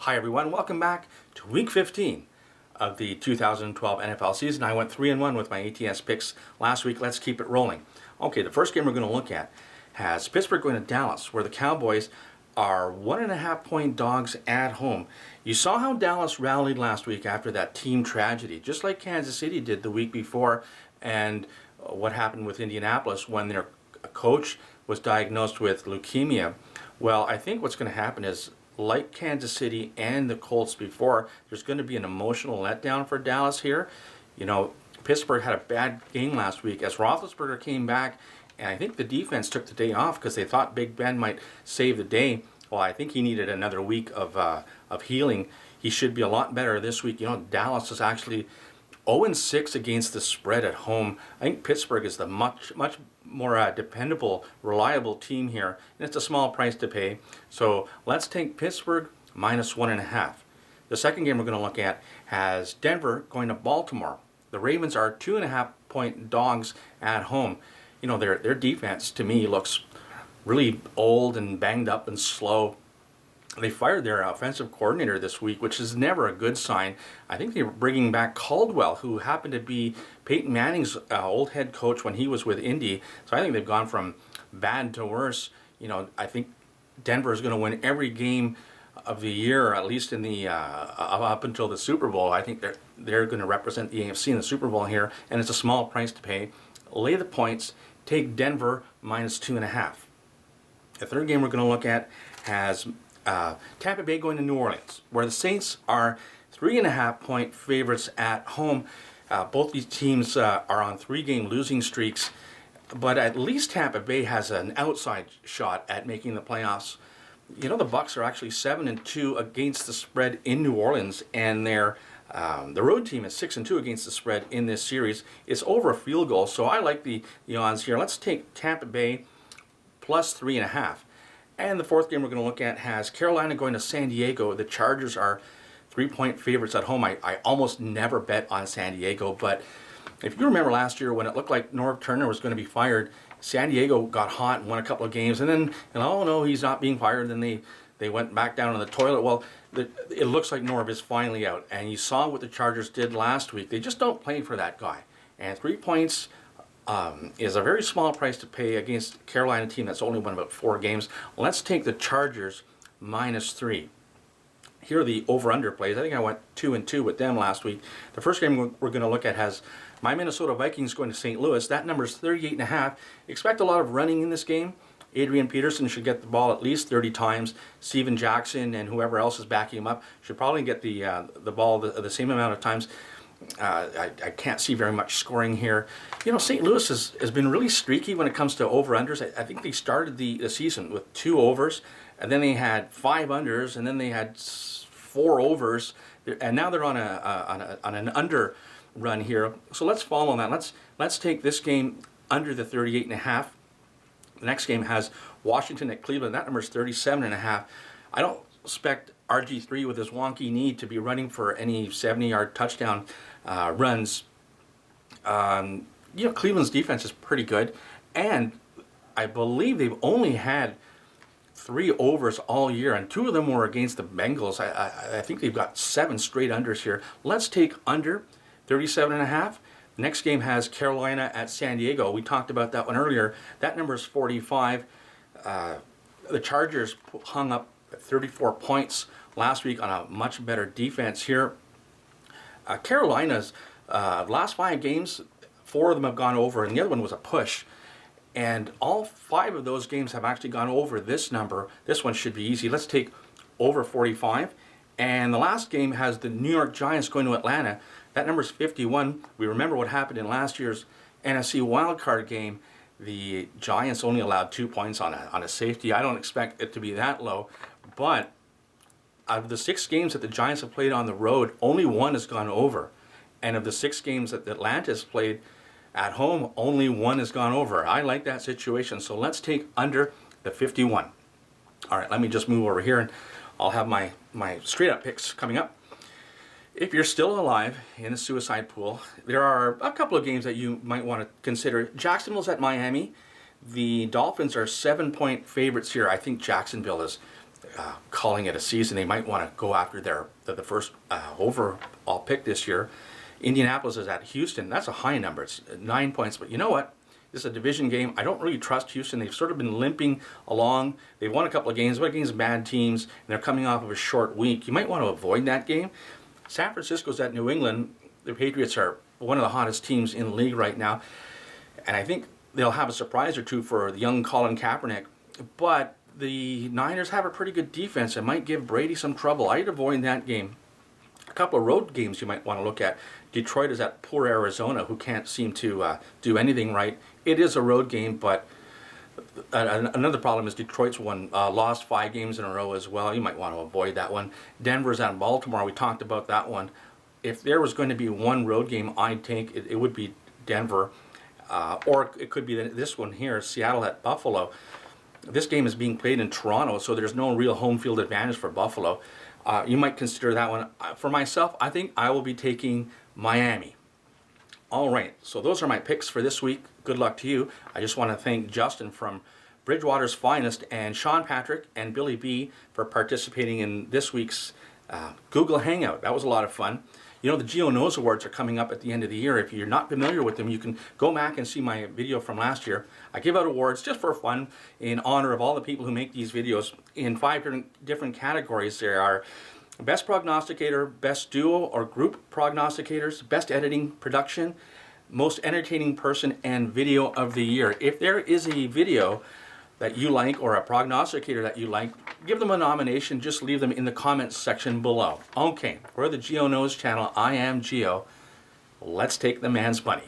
Hi everyone, welcome back to week 15 of the 2012 NFL season. I went 3-1 with my ATS picks last week. Let's keep it rolling. Okay, the first game we're going to look at has Pittsburgh going to Dallas, where the Cowboys are 1.5 point dogs at home. You saw how Dallas rallied last week after that team tragedy, just like Kansas City did the week before, and what happened with Indianapolis when their coach was diagnosed with leukemia. Well, I think what's going to happen is, like Kansas City and the Colts before, there's going to be an emotional letdown for Dallas here. You know, Pittsburgh had a bad game last week as Roethlisberger came back, and I think the defense took the day off because they thought Big Ben might save the day. Well, I think he needed another week of healing. He should be a lot better this week. You know, Dallas is actually 0-6 against the spread at home. I think Pittsburgh is the much more dependable, reliable team here, and it's a small price to pay. So let's take Pittsburgh -1.5. The second game we're going to look at has Denver going to Baltimore. The Ravens are 2.5 point dogs at home. You know, their defense to me looks really old and banged up and slow. They fired their offensive coordinator this week, which is never a good sign. I think they're bringing back Caldwell, who happened to be Peyton Manning's old head coach when he was with Indy. So I think they've gone from bad to worse. You know, I think Denver is going to win every game of the year, or at least in the up until the Super Bowl. I think they're going to represent the AFC in the Super Bowl here, and it's a small price to pay. Lay the points. Take Denver -2.5. The third game we're going to look at has Tampa Bay going to New Orleans, where the Saints are 3.5 point favorites at home. Both these teams are on 3-game losing streaks, but at least Tampa Bay has an outside shot at making the playoffs. You know, the Bucs are actually 7-2 against the spread in New Orleans, and the road team is 6-2 against the spread in this series. It's over a field goal, so I like the odds here. Let's take Tampa Bay +3.5. And the fourth game we're going to look at has Carolina going to San Diego. The Chargers are 3-point favorites at home. I almost never bet on San Diego, but if you remember last year when it looked like Norv Turner was going to be fired, San Diego got hot and won a couple of games, and then, oh no, he's not being fired, then they went back down in the toilet. Well, it looks like Norv is finally out, and you saw what the Chargers did last week. They just don't play for that guy, and 3 points is a very small price to pay against a Carolina team that's only won about 4 games. Let's take the Chargers -3. Here are the over-under plays. I think I went 2-2 with them last week. The first game we're going to look at has my Minnesota Vikings going to St. Louis. That number is 38.5. Expect a lot of running in this game. Adrian Peterson should get the ball at least 30 times. Steven Jackson and whoever else is backing him up should probably get the ball the same amount of times. I can't see very much scoring here. You know, St. Louis has been really streaky when it comes to over-unders. I think they started the season with 2 overs, and then they had 5 unders, and then they had 4 overs, and now they're on an under run here. So let's follow that. Let's take this game under the 38.5. The next game has Washington at Cleveland. That number is 37.5. I don't expect RG3 with his wonky knee to be running for any 70-yard touchdown runs. You know, Cleveland's defense is pretty good, and I believe they've only had 3 overs all year, and 2 of them were against the Bengals. I think they've got 7 straight unders here. Let's take under 37.5. The next game has Carolina at San Diego. We talked about that one earlier. That number is 45. The Chargers hung up 34 points last week on a much better defense here. Carolina's last 5 games, 4 of them have gone over, and the other one was a push. And all 5 of those games have actually gone over this number. This one should be easy. Let's take over 45. And the last game has the New York Giants going to Atlanta. That number is 51. We remember what happened in last year's NFC wildcard game. The Giants only allowed 2 points on a safety. I don't expect it to be that low. But out of the 6 games that the Giants have played on the road, only 1 has gone over. And of the 6 games that Atlanta has played at home, only 1 has gone over. I like that situation. So let's take under the 51. All right, let me just move over here, and I'll have my straight-up picks coming up. If you're still alive in the suicide pool, there are a couple of games that you might want to consider. Jacksonville's at Miami. The Dolphins are 7-point favorites here. I think Jacksonville is calling it a season. They might want to go after the first overall pick this year. Indianapolis is at Houston. That's a high number. It's 9 points. But you know what? This is a division game. I don't really trust Houston. They've sort of been limping along. They've won a couple of games, but against bad teams, and they're coming off of a short week. You might want to avoid that game. San Francisco's at New England. The Patriots are one of the hottest teams in the league right now. And I think they'll have a surprise or two for the young Colin Kaepernick. But the Niners have a pretty good defense. It might give Brady some trouble. I'd avoid that game. A couple of road games you might want to look at. Detroit is at poor Arizona, who can't seem to do anything right. It is a road game, but another problem is Detroit's lost 5 games in a row as well. You might want to avoid that one. Denver's at Baltimore. We talked about that one. If there was going to be one road game I'd take, it would be Denver. Or it could be this one here, Seattle at Buffalo. This game is being played in Toronto, so there's no real home field advantage for Buffalo. You might consider that one. For myself, I think I will be taking Miami. All right, so those are my picks for this week. Good luck to you. I just want to thank Justin from Bridgewater's Finest and Sean Patrick and Billy B for participating in this week's Google Hangout. That was a lot of fun. You know, the GioKnows Awards are coming up at the end of the year. If you're not familiar with them, you can go back and see my video from last year. I give out awards just for fun in honor of all the people who make these videos in 5 different categories. There are Best Prognosticator, Best Duo or Group Prognosticators, Best Editing Production, Most Entertaining Person, and Video of the Year. If there is a video that you like or a prognosticator that you like, give them a nomination. Just leave them in the comments section below. Okay, for the GioKnows channel, I am Gio. Let's take the man's money.